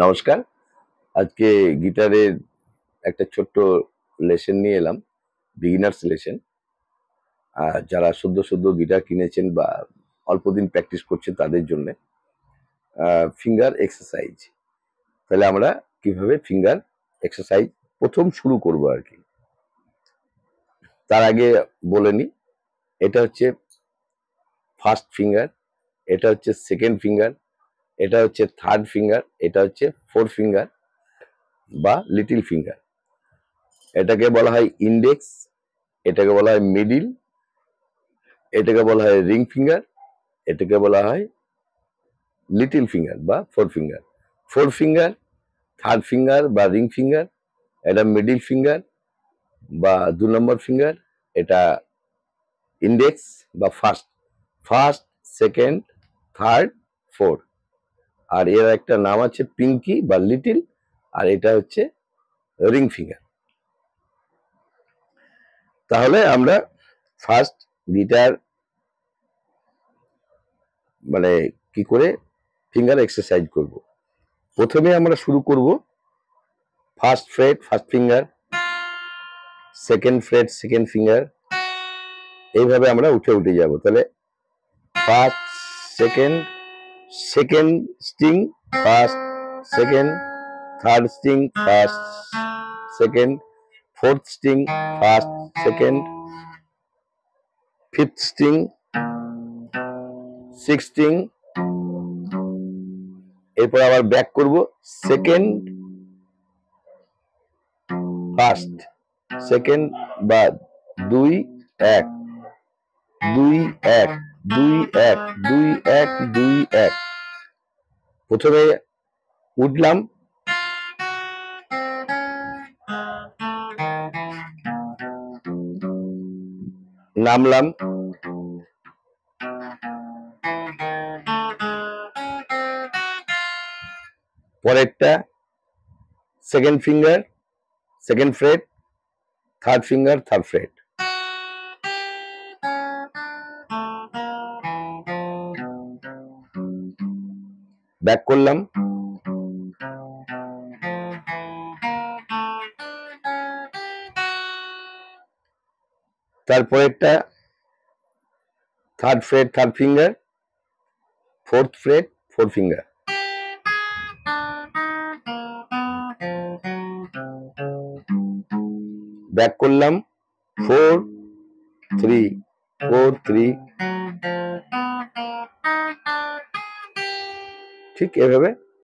নমস্কার। আজকে গিটারের একটা ছোট্ট লেসন নিয়ে এলাম, বিগিনার্স লেসন। যারা সদ্য গিটার কিনেছেন বা অল্প দিন প্র্যাকটিস করছেন তাদের জন্যে ফিঙ্গার এক্সারসাইজ। তাহলে আমরা কিভাবে ফিঙ্গার এক্সারসাইজ প্রথম শুরু করব আর কি। তার আগে বলে নিই, এটা হচ্ছে ফার্স্ট ফিঙ্গার, এটা হচ্ছে সেকেন্ড ফিঙ্গার, এটা হচ্ছে থার্ড ফিঙ্গার, এটা হচ্ছে ফোর ফিঙ্গার বা লিটল ফিঙ্গার। এটাকে বলা হয় ইন্ডেক্স, এটাকে বলা হয় মিডিল, এটাকে বলা হয় রিং ফিঙ্গার, এটাকে বলা হয় লিটল ফিঙ্গার বা four finger. Four finger, third finger বা রিং ফিঙ্গার, এটা মিডিল ফিঙ্গার বা 2 নম্বর ফিঙ্গার, এটা ইন্ডেক্স বা first. First, second, third, four. আর এর একটা নাম আছে পিঙ্কি বা লিটিল, আর এটা হচ্ছে রিং ফিঙ্গার। তাহলে আমরা ফার্স্ট গিটার মানে কি করে ফিঙ্গার এক্সারসাইজ করব। প্রথমে আমরা শুরু করব first freight first finger, second freight second finger, এইভাবে আমরা উঠে যাব। তাহলে first, second, second string first, second, third string first, second, fourth string first, second, fifth string, six string. এরপর আবার ব্যাক করব, সেকেন্ড ফার্স্ট, সেকেন্ড বা 2 1 2 1 2 1 2 1 2 1। প্রথমে উঠলাম, নামলাম, পরেরটা second finger second freight, third finger third freight, back করলাম, তারপরেরটা third freight third finger, fourth freight four finger, back করলাম, 4 3 4 3, ঠিক এভাবে